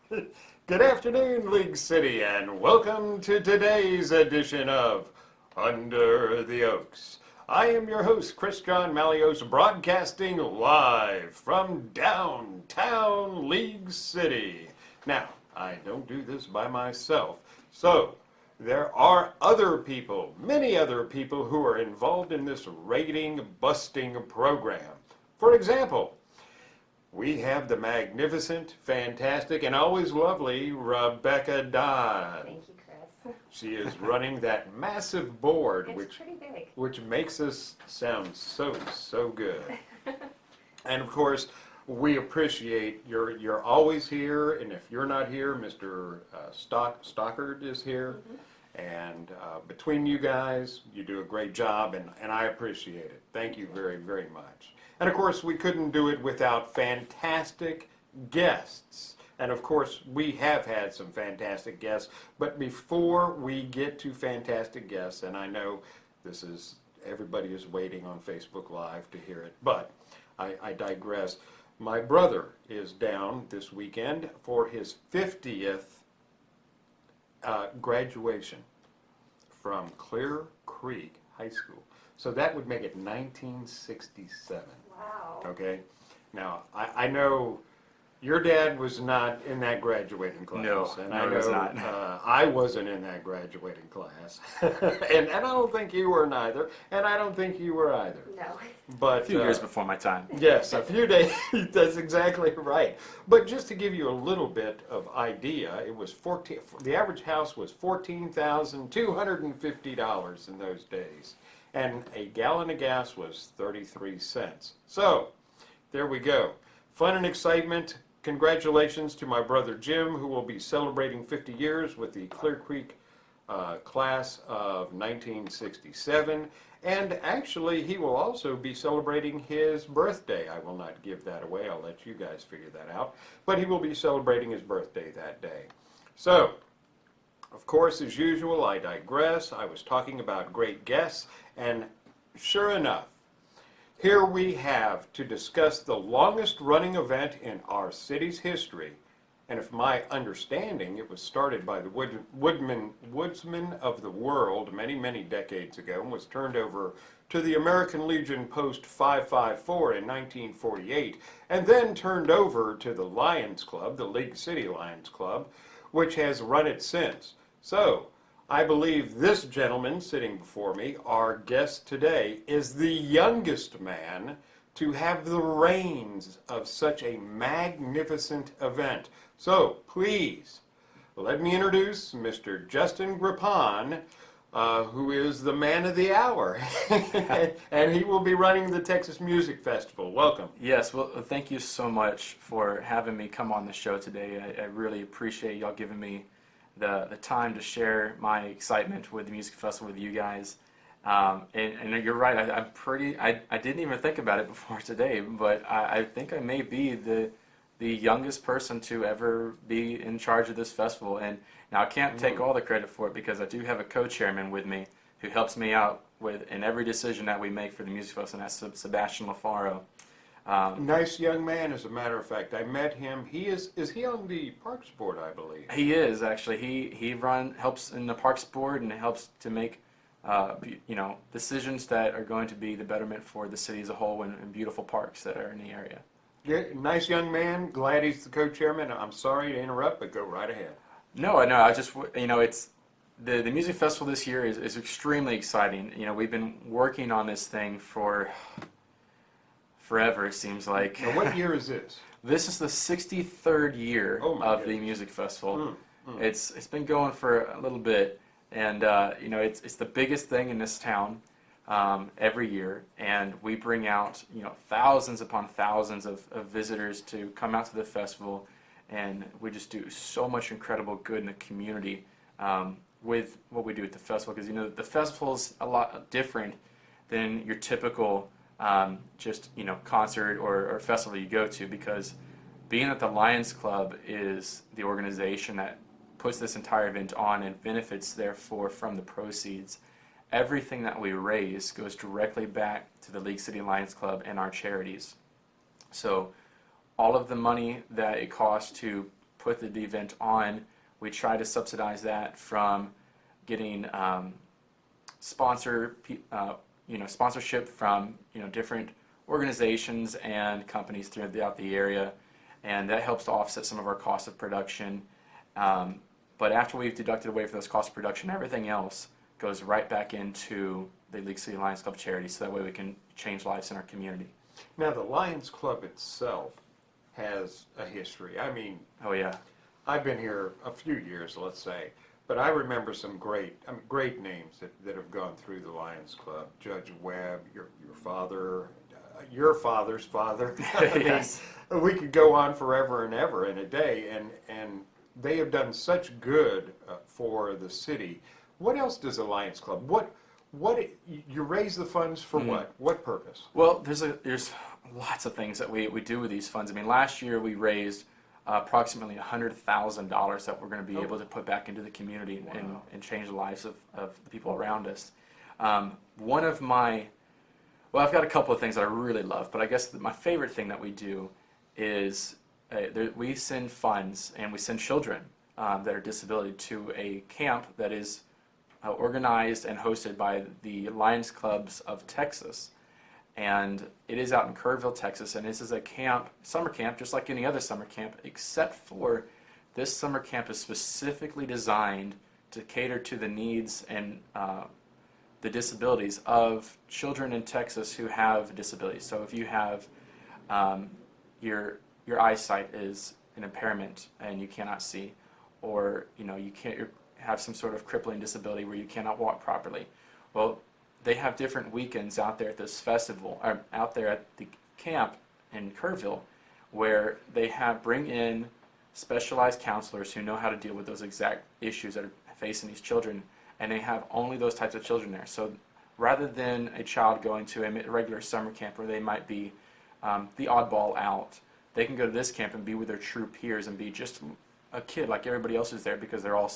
Good afternoon, League City, and welcome to today's edition of Under the Oaks. I am your host, Chris John Malios, broadcasting live from downtown League City. Now, I don't do this by myself, so there are other people, many other people, who are involved in this rating busting program. For example, we have the magnificent, fantastic, and always lovely Rebecca Dodd. Thank you, Chris. She is running that massive board, It's pretty big. which makes us sound so good. And of course, we appreciate you're always here, and if you're not here, Mr. Stockard is here. And between you guys, you do a great job, and I appreciate it. Thank you very, very much. And of course, we couldn't do it without fantastic guests. And of course, we have had some fantastic guests. But before we get to fantastic guests, and I know everybody is waiting on Facebook Live to hear it, but I digress. My brother is down this weekend for his 50th graduation from Clear Creek High School. So that would make it 1967. Wow. Okay? Now, I know your dad was not in that graduating class. No, and no, I he was know not. I wasn't in that graduating class. and I don't think you were neither. And I don't think you were either. No. But, A few years before my time. Yes, a few days. That's exactly right. But just to give you a little bit of idea, it was the average house was $14,250 in those days. And a gallon of gas was 33 cents. So, there we go. Fun and excitement. Congratulations to my brother Jim, who will be celebrating 50 years with the Clear Creek class of 1967. And actually, he will also be celebrating his birthday. I will not give that away. I'll let you guys figure that out. But he will be celebrating his birthday that day. So, of course, as usual, I digress. I was talking about great guests, and sure enough, here we have to discuss the longest running event in our city's history. And if my understanding, it was started by the Woodsmen of the World many, many decades ago and was turned over to the American Legion Post 554 in 1948, and then turned over to the Lions Club, the League City Lions Club, which has run it since. So, I believe this gentleman sitting before me, our guest today, is the youngest man to have the reins of such a magnificent event. So, please, let me introduce Mr. Justin Grippon, who is the man of the hour. And he will be running the Texas Music Festival. Welcome. Yes, well, thank you so much for having me come on the show today. I really appreciate y'all giving me the time to share my excitement with the music festival with you guys. And you're right, I didn't even think about it before today, but I think I may be the youngest person to ever be in charge of this festival. And now I can't take all the credit for it because I do have a co-chairman with me who helps me out in every decision that we make for the music festival, and that's Sebastian LaFaro. Nice young man, as a matter of fact. I met him. Is he on the Parks Board, I believe? He is, actually. He helps in the Parks Board and helps to make decisions that are going to be the betterment for the city as a whole and beautiful parks that are in the area. Yeah, nice young man. Glad he's the co-chairman. I'm sorry to interrupt, but go right ahead. No, I just, it's the music festival this year is extremely exciting. We've been working on this thing for forever, it seems like. Now, what year is this? This is the 63rd year of the music festival. It's been going for a little bit, and it's the biggest thing in this town every year, and we bring out thousands upon thousands of visitors to come out to the festival, and we just do so much incredible good in the community with what we do at the festival, because the festival is a lot different than your typical concert or festival you go to, because being that the Lions Club is the organization that puts this entire event on and benefits therefore from the proceeds, everything that we raise goes directly back to the League City Lions Club and our charities. So all of the money that it costs to put the event on, we try to subsidize that from getting sponsorship from different organizations and companies throughout the area, and that helps to offset some of our costs of production. But after we've deducted away for those costs of production, everything else goes right back into the League City Lions Club charity, so that way we can change lives in our community. Now, the Lions Club itself has a history. I mean, Oh yeah. I've been here a few years, let's say, but I remember some great names that have gone through the Lions Club. Judge Webb, your father, your father's father. I mean, Yes. we could go on forever and ever in a day, and they have done such good for the city. What else does the Lions Club? What you raise the funds for? What? What purpose? Well, there's lots of things that we do with these funds. I mean, last year we raised approximately $100,000 that we're going to be able to put back into the community and change the lives of the people around us. One of my, well, I've got a couple of things that I really love, but I guess my favorite thing that we do is we send funds and we send children that are disability to a camp that is organized and hosted by the Lions Clubs of Texas. And it is out in Kerrville, Texas, and this is a camp, summer camp, just like any other summer camp, except for this summer camp is specifically designed to cater to the needs and the disabilities of children in Texas who have disabilities. So if you have your eyesight is an impairment and you cannot see, or you have some sort of crippling disability where you cannot walk properly, well, they have different weekends out there at this festival, or out there at the camp in Kerrville, where they bring in specialized counselors who know how to deal with those exact issues that are facing these children, and they have only those types of children there. So rather than a child going to a regular summer camp where they might be the oddball out, they can go to this camp and be with their true peers and be just a kid like everybody else is there, because they're all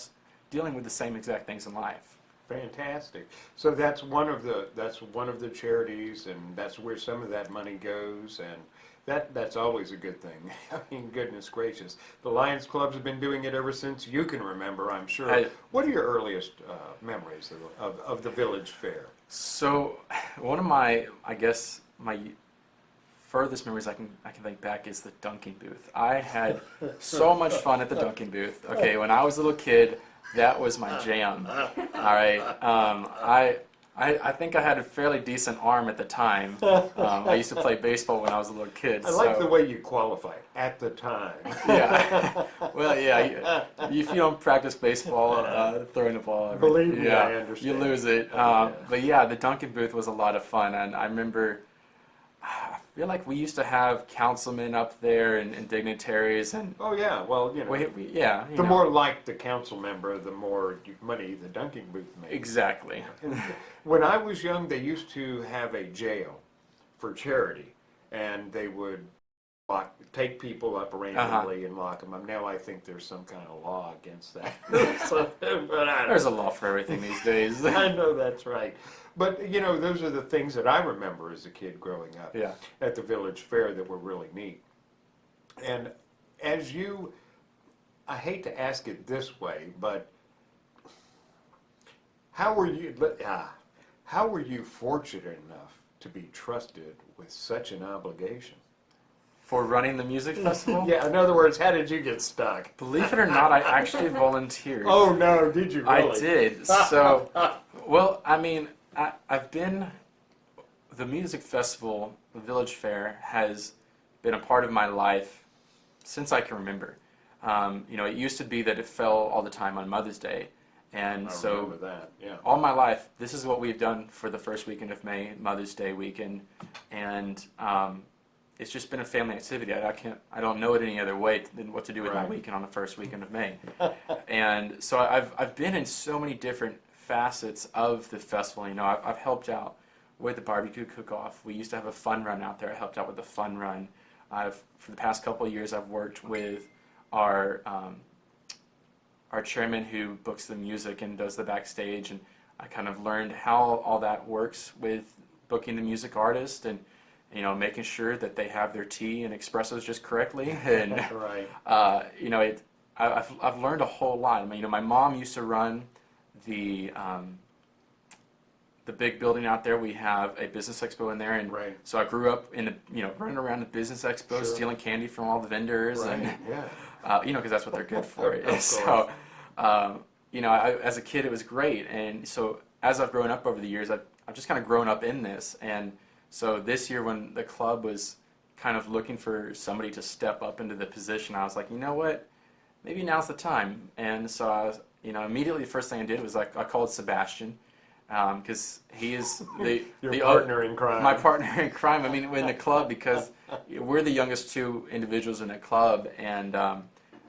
dealing with the same exact things in life. Fantastic. So that's one of the charities, and that's where some of that money goes, and that's always a good thing. I mean, goodness gracious, the Lions Clubs have been doing it ever since you can remember, I'm sure. What are your earliest memories of the Village Fair? So, one of my furthest memories I can think back is the Dunking Booth. I had so much fun at the Dunking Booth. Okay, when I was a little kid, that was my jam. All right. I think I had a fairly decent arm at the time. I used to play baseball when I was a little kid. I like the way you qualified, at the time. Yeah. Well, yeah. If you don't practice baseball, throwing the ball, Believe me, I understand. you lose it. But yeah, the Dunking Booth was a lot of fun, and I remember. I feel like we used to have councilmen up there and dignitaries and. Oh yeah, well the more like the council member, the more money the Dunking Booth made. Exactly. When I was young, they used to have a jail for charity, and they would take people up randomly and lock them up. Now I think there's some kind of law against that. There's a law for everything these days. I know that's right. But, those are the things that I remember as a kid growing up at the Village Fair that were really neat. And I hate to ask it this way, but how were you fortunate enough to be trusted with such an obligation? For running the music festival? Yeah, in other words, how did you get stuck? Believe it or not, I actually volunteered. Oh, no, did you really? I did. So, well, I mean, I've been, the music festival, the Village Fair, has been a part of my life since I can remember. It used to be that it fell all the time on Mother's Day. And I remember that, yeah. All my life, this is what we've done for the first weekend of May, Mother's Day weekend. And it's just been a family activity. I don't know it any other way than what to do with my weekend on the first weekend of May. And so I've been in so many different facets of the festival. I've helped out with the barbecue cook-off. We used to have a fun run out there. I helped out with the fun run. For the past couple of years, I've worked with our chairman who books the music and does the backstage, and I kind of learned how all that works with booking the music artist and making sure that they have their tea and espressos just correctly. And right. I've learned a whole lot. I mean, my mom used to run the big building out there. We have a business expo in there, and Right. so I grew up in running around the business expo, Sure. stealing candy from all the vendors, Right. and Yeah. because that's what they're good for. Of course. So, as a kid, it was great, and so as I've grown up over the years, I've just kind of grown up in this, and so this year when the club was kind of looking for somebody to step up into the position, I was like, you know what, maybe now's the time, and so I was, immediately the first thing I did was I called Sebastian, because he is Your partner in crime. my partner in crime. I mean, in the club, because we're the youngest two individuals in the club, and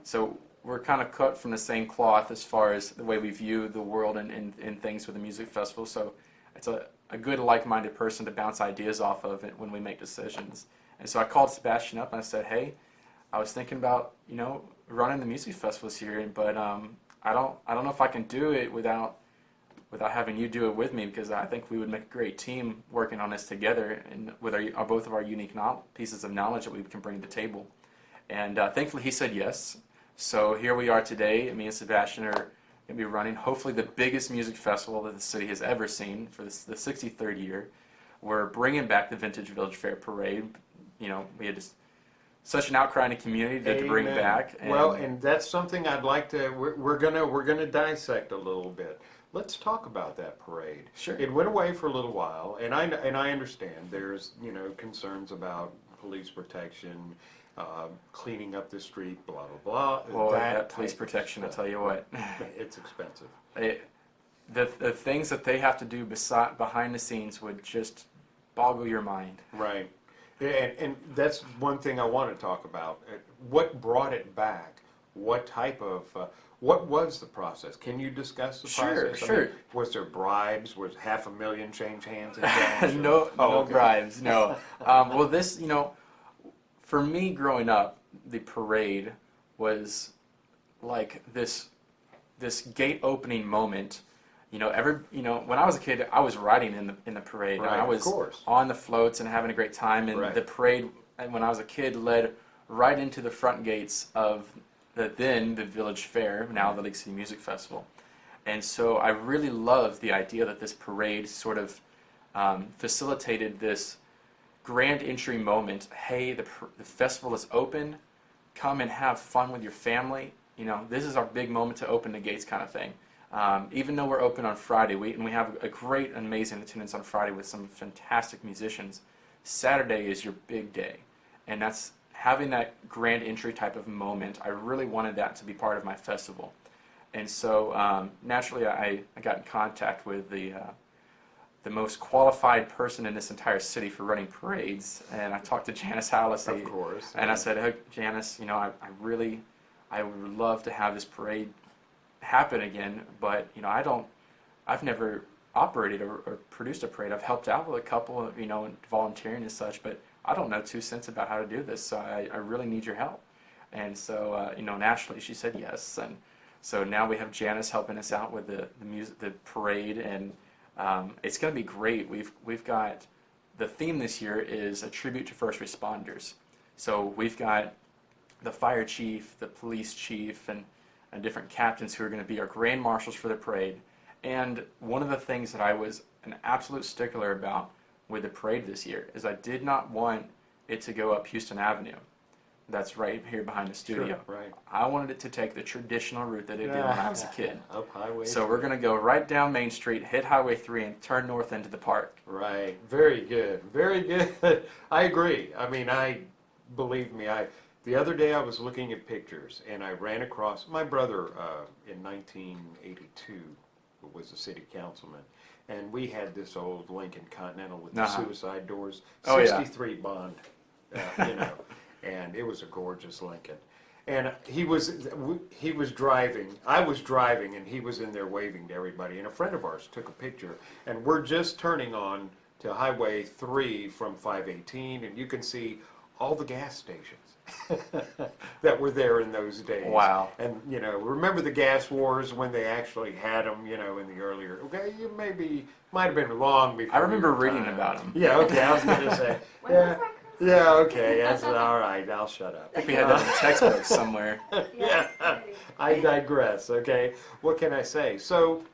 so we're kind of cut from the same cloth as far as the way we view the world and things with the music festival. So it's a good like-minded person to bounce ideas off of when we make decisions. And so I called Sebastian up and I said, hey, I was thinking about running the music festival this year, but I don't know if I can do it without having you do it with me, because I think we would make a great team working on this together, and with both of our unique pieces of knowledge that we can bring to the table. And thankfully he said yes. So here we are today. Me and Sebastian are going to be running hopefully the biggest music festival that the city has ever seen for the 63rd year. We're bringing back the Vintage Village Fair Parade. We had just such an outcry in the community to bring Amen. back. And that's something I'd like to. We're gonna dissect a little bit. Let's talk about that parade. Sure. It went away for a little while, and I understand there's concerns about police protection, cleaning up the street, blah blah blah. Well, that police protection, I tell you what, it's expensive. The things that they have to do behind the scenes would just boggle your mind. Right. And that's one thing I want to talk about. What brought it back? What type of, what was the process? Can you discuss the process? Sure. I mean, was there bribes? Was $500,000 change hands in cash? No okay. bribes, no. Well, this, for me growing up, the parade was like this gate opening moment. When I was a kid, I was riding in the parade, Right, and I of was course. on the floats and having a great time. And Right. the parade, when I was a kid, led right into the front gates of the Village Fair, now the Lake City Music Festival. And so I really loved the idea that this parade sort of facilitated this grand entry moment. Hey, the festival is open. Come and have fun with your family. This is our big moment to open the gates, kind of thing. Even though we're open on Friday, we have a great, amazing attendance on Friday with some fantastic musicians. Saturday is your big day, and that's having that grand entry type of moment. I really wanted that to be part of my festival, and so naturally I got in contact with the most qualified person in this entire city for running parades, and I talked to Janice Hallis. Of course. And I said, hey, Janice, I would love to have this parade happen again, but I've never operated or produced a parade. I've helped out with a couple of, volunteering and such, but I don't know 2 cents about how to do this, so I really need your help. And so, naturally she said yes, and so now we have Janice helping us out with the music, the parade, and it's going to be great. We've got, the theme this year is a tribute to first responders. So we've got the fire chief, the police chief, and different captains who are going to be our grand marshals for the parade. And one of the things that I was an absolute stickler about with the parade this year is I did not want it to go up Houston Avenue. That's right here behind the studio. Sure, right. I wanted it to take the traditional route that it did when I was a kid. Up Highway. So we're going to go right down Main Street, hit Highway 3, and turn north into the park. Right. Very good. Very good. I agree. I mean, believe me, the other day I was looking at pictures, and I ran across my brother in 1982 was a city councilman, and we had this old Lincoln Continental with the suicide doors, 63 Bond, and it was a gorgeous Lincoln. And he was driving, I was driving, and he was in there waving to everybody. And a friend of ours took a picture, and we're just turning on to Highway 3 from 518, and you can see all the gas stations that were there in those days. Wow. And, remember the gas wars when they actually had them, in the earlier, might have been long before. I remember reading about them. Yeah, okay, I was going to say. When was that, Colonel? Yeah, okay, that's all right. I'll shut up. I think we had that in the textbook somewhere. Yeah, I digress. Okay, what can I say? So,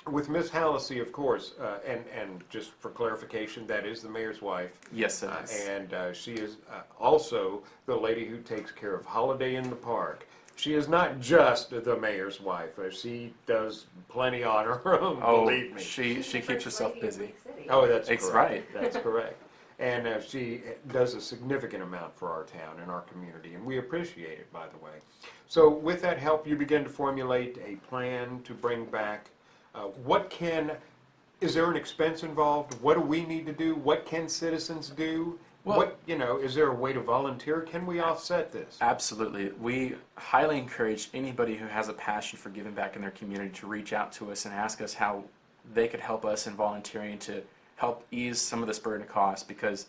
with Miss Hallisey, of course, and just for clarification, that is the mayor's wife. Yes, it is. And she is also the lady who takes care of Holiday in the Park. She is not just the mayor's wife. She does plenty on her own, Oh, believe me. she keeps herself busy. Oh, that's It's correct. right. That's correct. And she does a significant amount for our town and our community, and we appreciate it, by the way. So with that help, you begin to formulate a plan to bring back is there an expense involved? What do we need to do? What can citizens do? Well, Is there a way to volunteer? Can we offset this? Absolutely. We highly encourage anybody who has a passion for giving back in their community to reach out to us and ask us how they could help us in volunteering to help ease some of this burden of cost, because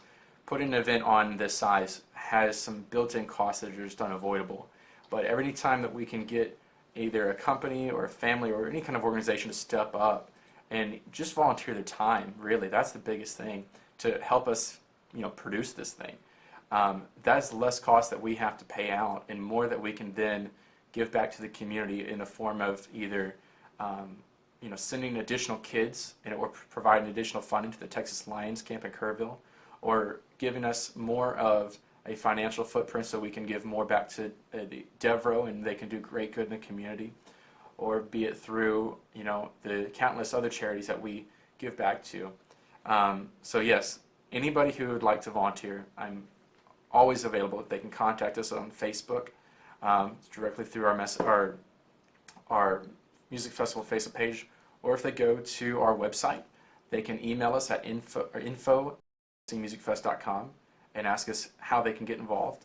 putting an event on this size has some built-in costs that are just unavoidable. But every time that we can get either a company or a family or any kind of organization to step up and just volunteer their time, really, that's the biggest thing to help us, produce this thing. That's less cost that we have to pay out and more that we can then give back to the community in the form of either sending additional kids or providing additional funding to the Texas Lions Camp in Kerrville, or giving us more of a financial footprint so we can give more back to the Devro and they can do great good in the community, or be it through the countless other charities that we give back to. So yes, anybody who would like to volunteer, I'm always available. They can contact us on Facebook directly through our Music Festival Facebook page, or if they go to our website, they can email us at info@musicfest.com and ask us how they can get involved.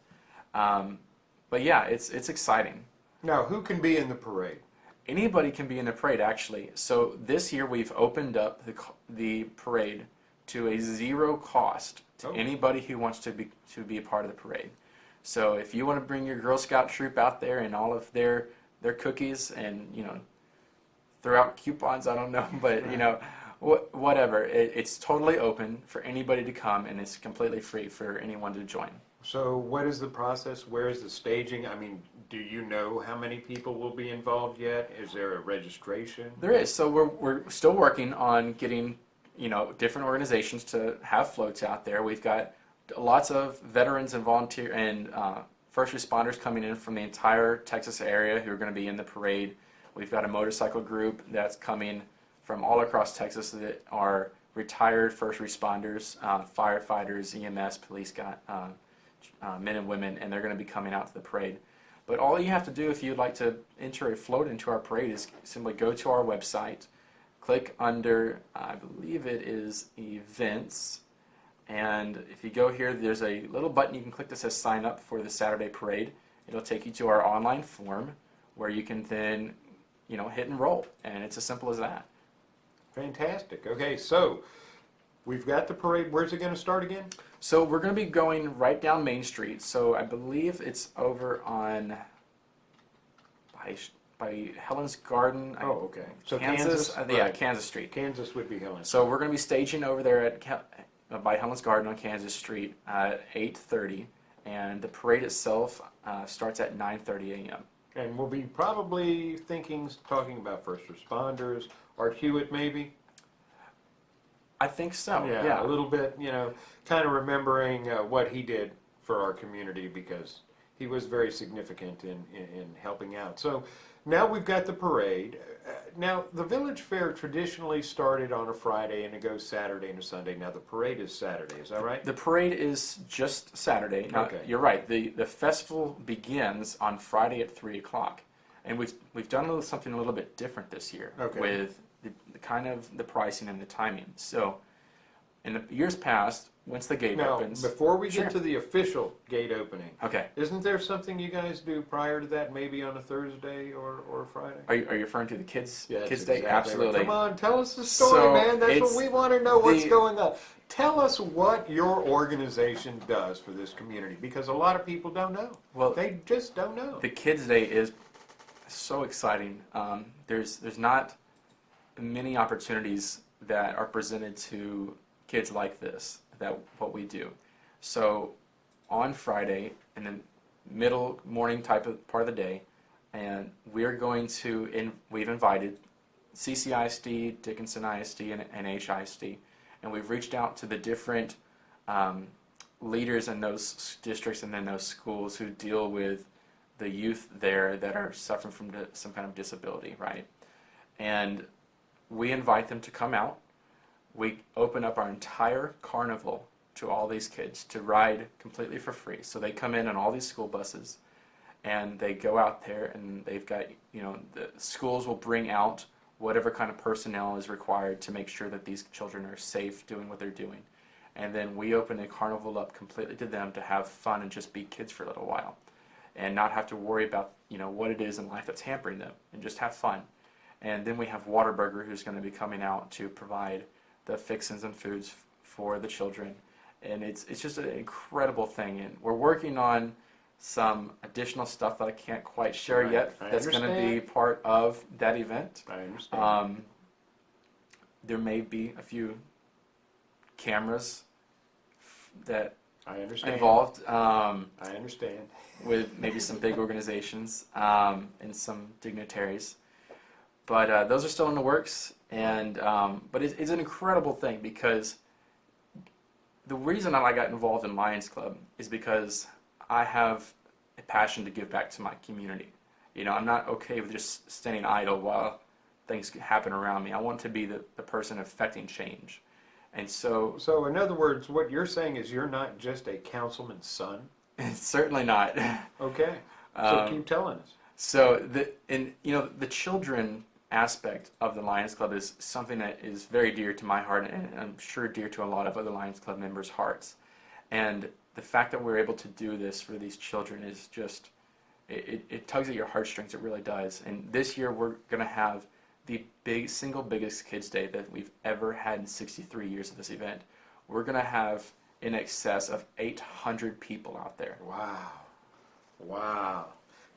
But yeah, it's exciting. Now, who can be in the parade? Anybody can be in the parade, actually. So this year we've opened up the parade to a zero cost to anybody who wants to be a part of the parade. So if you want to bring your Girl Scout troop out there and all of their cookies and throw out coupons, I don't know, but whatever. It's totally open for anybody to come, and it's completely free for anyone to join. So what is the process? Where is the staging? I mean, do you know how many people will be involved yet? Is there a registration? There is. So we're still working on getting different organizations to have floats out there. We've got lots of veterans and volunteer and first responders coming in from the entire Texas area who are going to be in the parade. We've got a motorcycle group that's coming from all across Texas that are retired first responders, firefighters, EMS, police men and women, and they're going to be coming out to the parade. But all you have to do if you'd like to enter a float into our parade is simply go to our website, click under, I believe it is events, and if you go here, there's a little button you can click that says sign up for the Saturday parade. It'll take you to our online form where you can then hit enroll, and it's as simple as that. Fantastic. Okay, so we've got the parade. Where's it going to start again? So we're going to be going right down Main Street. So I believe it's over on by Helen's Garden. Oh, okay. So Kansas. Kansas? Yeah, Right. Kansas Street. Kansas would be Helen. So we're going to be staging over there by Helen's Garden on Kansas Street at 8:30, and the parade itself starts at 9:30 a.m. And we'll be probably talking about first responders, Art Hewitt maybe? I think so. Yeah, a little bit, kind of remembering what he did for our community, because he was very significant in helping out. So now we've got the parade. Now, the Village Fair traditionally started on a Friday and it goes Saturday and a Sunday. Now, the parade is Saturday, is that right? The parade is just Saturday. Now, Okay. You're right. The festival begins on Friday at 3 o'clock. And we've done something a little bit different this year with the kind of the pricing and the timing. So in the years past, once the gate opens... Before we Sure. get to the official gate opening, Okay. isn't there something you guys do prior to that, maybe on a Thursday or Friday? Are you referring to the Kids Yeah, that's Kids Day? exactly Absolutely. right. Come on, tell us the story, So, man. That's what it's we want to know, what's the- going on. Tell us what your organization does for this community, because a lot of people don't know. Well, They just don't know. the Kids Day is so exciting. There's not many opportunities that are presented to kids like this, that what we do. So on Friday, in the middle morning type of part of the day, and we're going to, we've invited CCISD, Dickinson ISD, and HISD, and we've reached out to the different leaders in those districts and in those schools who deal with the youth there that are suffering from some kind of disability, right? And we invite them to come out. We open up our entire carnival to all these kids to ride completely for free. So they come in on all these school buses, and they go out there, and they've got, the schools will bring out whatever kind of personnel is required to make sure that these children are safe doing what they're doing. And then we open the carnival up completely to them to have fun and just be kids for a little while and not have to worry about, what it is in life that's hampering them, and just have fun. And then we have Whataburger, who's going to be coming out to provide the fixins and foods for the children. And it's just an incredible thing. And we're working on some additional stuff that I can't quite share Right. yet. I That's going to be understand. part of that event. I understand. There may be a few cameras that I understand. involved I understand. with maybe some big organizations and some dignitaries. But those are still in the works. And but it's an incredible thing, because the reason that I got involved in Lions Club is because I have a passion to give back to my community. I'm not okay with just standing idle while things happen around me. I want to be the person affecting change. And so So in other words, what you're saying is you're not just a councilman's son? certainly not. Okay. So keep telling us. So the children aspect of the Lions Club is something that is very dear to my heart, and I'm sure dear to a lot of other Lions Club members' hearts. And the fact that we're able to do this for these children is just, it tugs at your heartstrings, it really does. And this year we're going to have the single biggest kids day that we've ever had in 63 years of this event. We're going to have in excess of 800 people out there. Wow. Wow.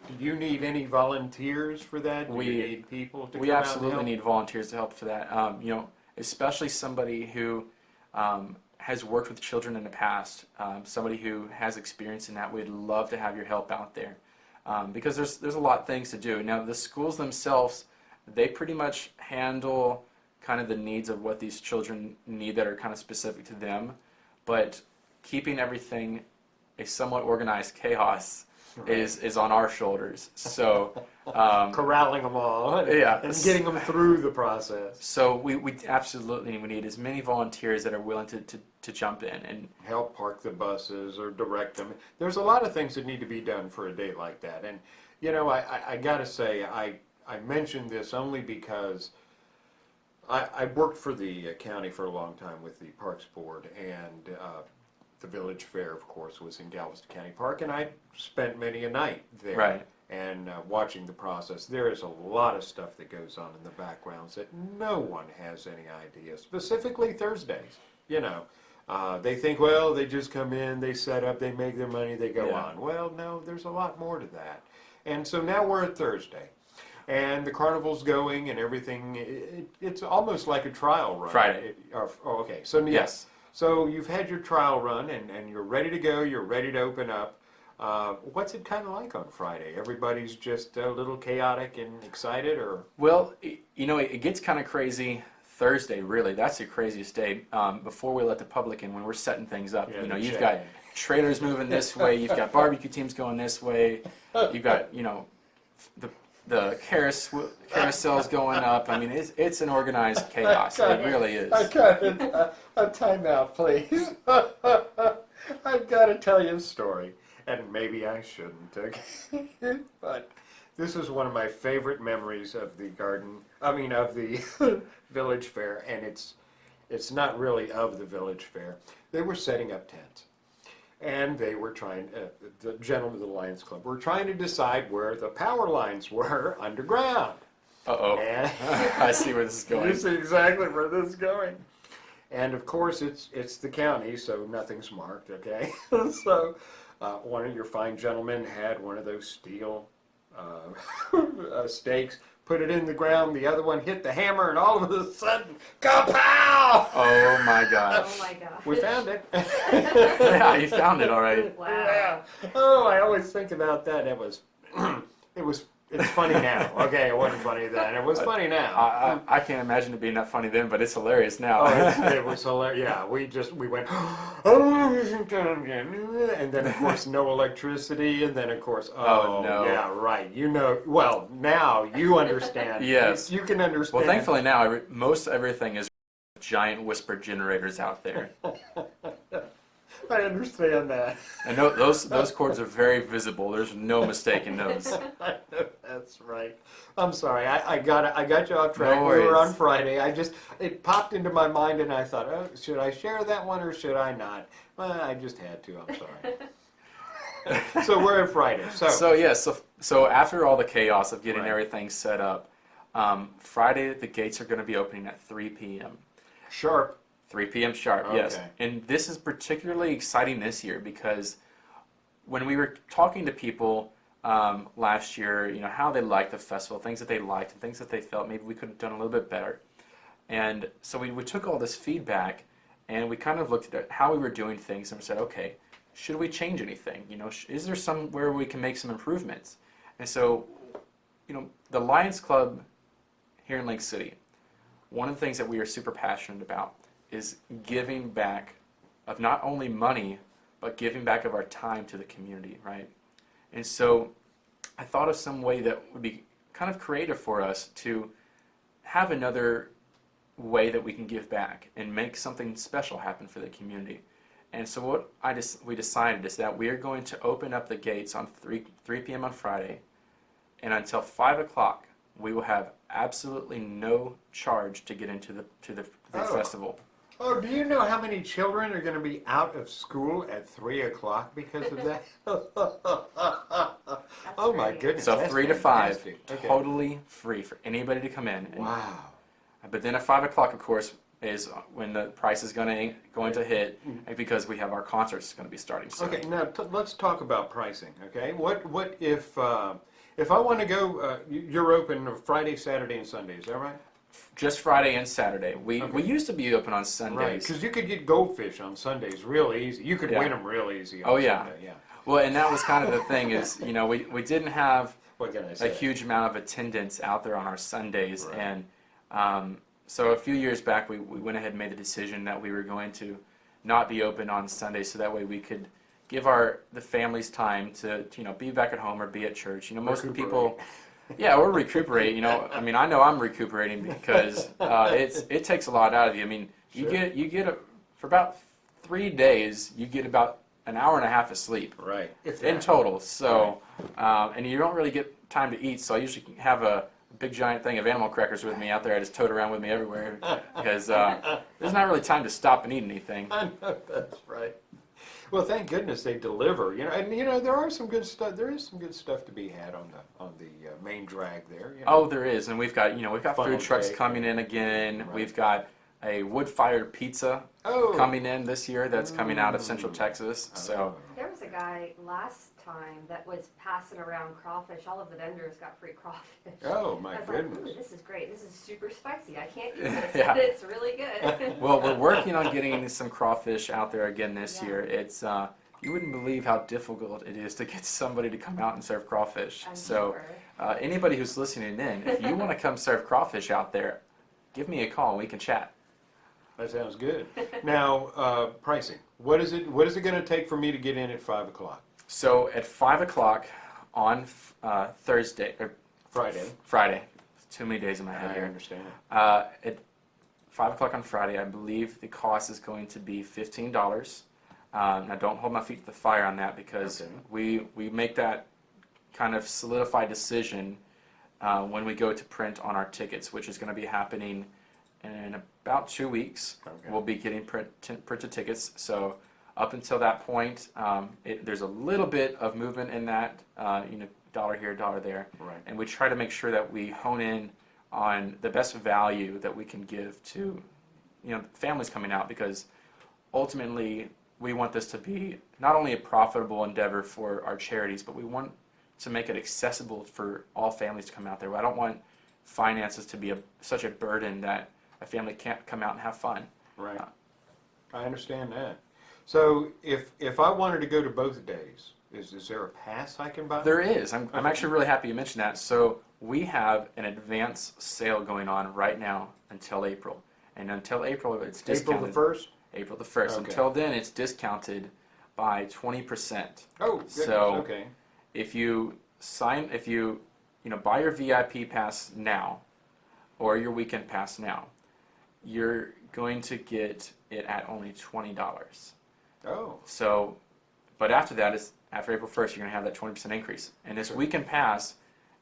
Do you need any volunteers for that? Do you need people to We come out and absolutely help? need volunteers to help for that. Especially somebody who has worked with children in the past, somebody who has experience in that. We'd love to have your help out there, because there's a lot of things to do. Now, the schools themselves, they pretty much handle kind of the needs of what these children need that are kind of specific to them, but keeping everything a somewhat organized chaos is on our shoulders. So corralling them all, Yeah. and getting them through the process. So we absolutely need as many volunteers that are willing to jump in and Help park the buses or direct them. There's a lot of things that need to be done for a day like that. And I got to say, I mentioned this only because I worked for the county for a long time with the Parks Board, and the Village Fair, of course, was in Galveston County Park, and I spent many a night there. Right. And watching the process. There is a lot of stuff that goes on in the backgrounds that no one has any idea, specifically Thursdays. They think, well, they just come in, they set up, they make their money, they go Yeah. on. Well, no, there's a lot more to that. And so now we're at Thursday, and the carnival's going and everything. It's almost like a trial run. Friday. Okay, so yes. So you've had your trial run, and you're ready to go, you're ready to open up. What's it kind of like on Friday? Everybody's just a little chaotic and excited, or? Well, it gets kind of crazy Thursday, really. That's the craziest day, before we let the public in, when we're setting things up. Yeah, the You've got check-in. trailers moving this way, you've got barbecue teams going this way, you've got, the carousels going up. I mean, it's an organized chaos. It really is. I got a timeout, please. I've got to tell you a story, and maybe I shouldn't, okay? But this is one of my favorite memories of the of the Village Fair, and it's not really of the Village Fair. They were setting up tents, and they were trying, the gentlemen of the Lions Club were trying to decide where the power lines were underground. Uh-oh. And I see where this is going. this is exactly where this is going. And of course, it's the county, so nothing's marked, okay? So one of your fine gentlemen had one of those steel stakes, put it in the ground, the other one hit the hammer, and all of a sudden, kapow! Oh my my gosh. Oh my gosh. We found it. Yeah, you found it all right. Wow. Yeah. Oh, I always think about that. It was, it's funny now. Okay, it wasn't funny then. It was funny now. I can't imagine it being that funny then, but it's hilarious now. It was hilarious. Yeah, we went, oh, and then of course no electricity, and then of course, Oh, no. yeah, right. You know, well, now you understand. Yes. You can understand. Well, thankfully now most everything is giant whisper generators out there, I understand that. and those cords are very visible. There's no mistaking those. That's right. I'm sorry. I got you off track. No We were worries. on Friday. It popped into my mind, and I thought, oh, should I share that one or should I not? Well, I just had to. I'm sorry. So we're at Friday. So after all the chaos of getting Right. everything set up, Friday the gates are going to be opening at 3 p.m. Sharp. 3 p.m. sharp, yes. Okay. And this is particularly exciting this year because when we were talking to people last year, you know, how they liked the festival, things that they liked, and things that they felt maybe we could have done a little bit better. And so we took all this feedback and we kind of looked at how we were doing things and we said, okay, should we change anything? You know, is there somewhere we can make some improvements? And so, you know, the Lions Club here in Lake City, one of the things that we are super passionate about is giving back of not only money, but giving back of our time to the community, right? And so I thought of some way that would be kind of creative for us to have another way that we can give back and make something special happen for the community. And so what we decided is that we are going to open up the gates on 3 p.m. on Friday, and until 5 o'clock, we will have absolutely no charge to get into the Oh. festival. Oh, do you know how many children are going to be out of school at 3 o'clock because of that? Oh my great. goodness. So that's 3 to 5, fantastic. Okay. totally free for anybody to come in. And- Wow. But then at 5 o'clock, of course, is when the price is going to hit, because we have our concerts going to be starting soon. Okay, now let's talk about pricing. Okay, what if I want to go? You're open Friday, Saturday, and Sunday. Is that right? Just Friday and Saturday. We Okay. we used to be open on Right, Sundays. because you could get goldfish on Sundays real easy. You could Yeah. win them real easy. On Oh, yeah. Sunday. Yeah. Well, and that was kind of the thing is, you know, we didn't have What can I a say? huge amount of attendance out there on our Sundays, Right. and so a few years back we went ahead and made the decision that we were going to not be open on Sundays, so that way we could give the families time to you know be back at home or be at church. You know, most of the people, yeah, or recuperate. You know, I mean, I know I'm recuperating because it takes a lot out of you. I mean, Sure. you get for about 3 days you get about an hour and a half of sleep. Right. If In that. total, so and you don't really get time to eat, so I usually have a big giant thing of animal crackers with me out there. I just tote around with me everywhere because there's not really time to stop and eat anything. I know that's right. Well, thank goodness they deliver. You know, and you know there are some good stuff. There is some good stuff to be had on the main drag there. You know? Oh, there is, and we've got Funnel food trucks cake. coming in again. Right. We've got a wood-fired pizza Oh. coming in this year that's coming out of Central Texas. So There was a guy last time that was passing around crawfish. All of the vendors got free crawfish. Oh my I was like, ooh, goodness. this is great. This is super spicy. I can't eat this, Yeah. but it's really good. well, we're working on getting some crawfish out there again this Yeah. year. It's you wouldn't believe how difficult it is to get somebody to come out and serve crawfish. I'm So sure. anybody who's listening in, if you want to come serve crawfish out there, give me a call and we can chat. That sounds good. Now, pricing. What is it? What is it going to take for me to get in at 5 o'clock So at 5 o'clock on Thursday or Friday, too many days in my head I here. understand. At 5 o'clock on Friday, I believe the cost is going to be $15. Now, don't hold my feet to the fire on that because Okay. we make that kind of solidified decision when we go to print on our tickets, which is going to be happening in about 2 weeks. Okay. We'll be getting printed tickets. So up until that point, there's a little bit of movement in that, dollar here, dollar there. Right. And we try to make sure that we hone in on the best value that we can give to, families coming out, because ultimately we want this to be not only a profitable endeavor for our charities, but we want to make it accessible for all families to come out there. I don't want finances to be such a burden that a family can't come out and have fun. Right. I understand that. So if I wanted to go to both days, is there a pass I can buy? There is. I'm actually really happy you mentioned that. So we have an advance sale going on right now until April. And until April, it's discounted. April the 1st? April the 1st. Okay. Until then, it's discounted by 20%. Oh, goodness, So okay. if you buy your VIP pass now or your weekend pass now, you're going to get it at only $20. Oh, So, but after that, after April 1st, you're going to have that 20% increase. And this weekend pass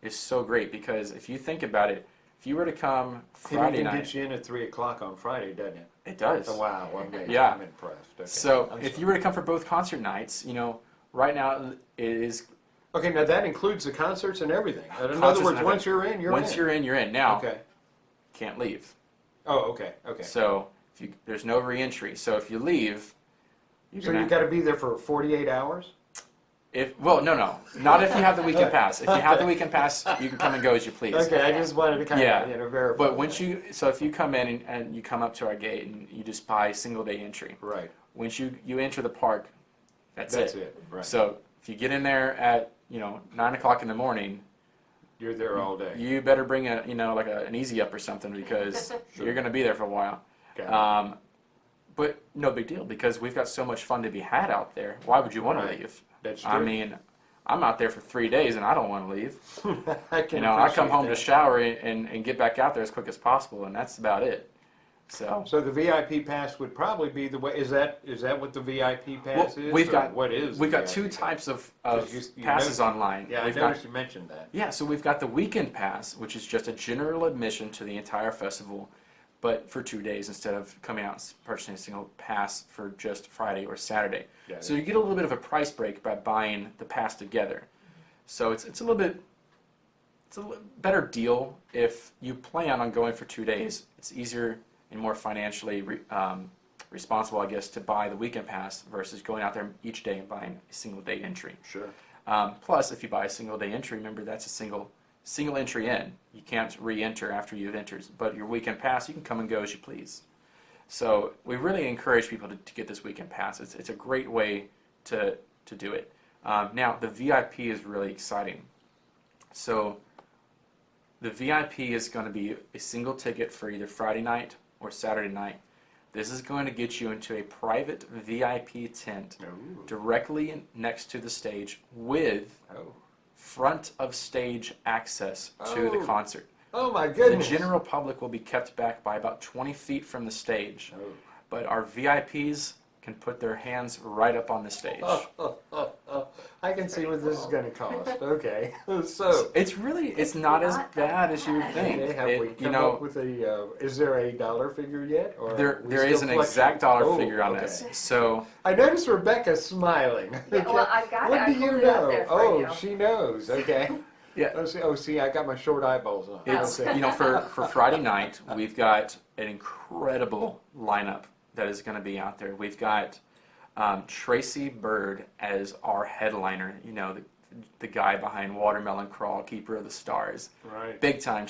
is so great because if you think about it, if you were to come Friday it even night, gets you in at 3 o'clock on Friday, doesn't it? it does. Oh, wow, Yeah. I'm impressed. Okay. So I'm if sorry. you were to come for both concert nights, right now it is. Okay, now that includes the concerts and everything. In Concerts other and words, everything. once you're in, you're in. Once you're in, you're in. Now, Okay. can't leave. Oh, okay, okay. So there's no re-entry. So if you leave, So you got to be there for 48 hours? no, not if you have the weekend pass. If you have the weekend pass, you can come and go as you please. Okay, I just wanted to kind of verify. But if you come in and you come up to our gate and you just buy single day entry, Right. once you enter the park, that's it. Right. So if you get in there at 9 o'clock in the morning, You're there all day. you better bring an easy up or something because you're going to be there for a while. Okay. But no big deal because we've got so much fun to be had out there. Why would you want Right. to leave? That's true. I mean, I'm out there for 3 days and I don't want to leave. I can I come appreciate home to that. shower and get back out there as quick as possible, and that's about it. So So the VIP pass would probably be the way. Is that what the VIP pass is? we've or got what is we've the got VIP two pass? types of You passes noticed- online. Yeah, I We've noticed you mentioned that. Yeah, so we've got the weekend pass, which is just a general admission to the entire festival, but for 2 days instead of coming out and purchasing a single pass for just Friday or Saturday. Got So it. you get a little bit of a price break by buying the pass together. So it's a little better deal if you plan on going for 2 days. It's easier and more financially responsible, I guess, to buy the weekend pass versus going out there each day and buying a single day entry. Sure. Plus, if you buy a single day entry, remember that's a single entry in. You can't re-enter after you've entered. But your weekend pass, you can come and go as you please. So we really encourage people to get this weekend pass. It's a great way to do it. Now, the VIP is really exciting. So the VIP is going to be a single ticket for either Friday night or Saturday night. This is going to get you into a private VIP tent Ooh. directly next to the stage with Oh. front of stage access to the Oh. concert. Oh my The goodness. general public will be kept back by about 20 feet from the stage, Oh. but our VIPs can put their hands right up on the stage. I can see what this is going to cost. Okay. So. It's not as not that bad as you would bad. think. Okay, have we come up with a? Is there a dollar figure yet? Or there are we there still is an flexible? exact dollar Oh, figure on okay. this. So I noticed Rebecca smiling. Yeah, well, I got What it. do I you pulled it up know? there for Oh, you. she knows. Okay. yeah, See, I got my short eyeballs on. it's Okay. for Friday night we've got an incredible lineup that is going to be out there. We've got Tracy Bird as our headliner. The guy behind Watermelon Crawl, Keeper of the Stars, Right. big time.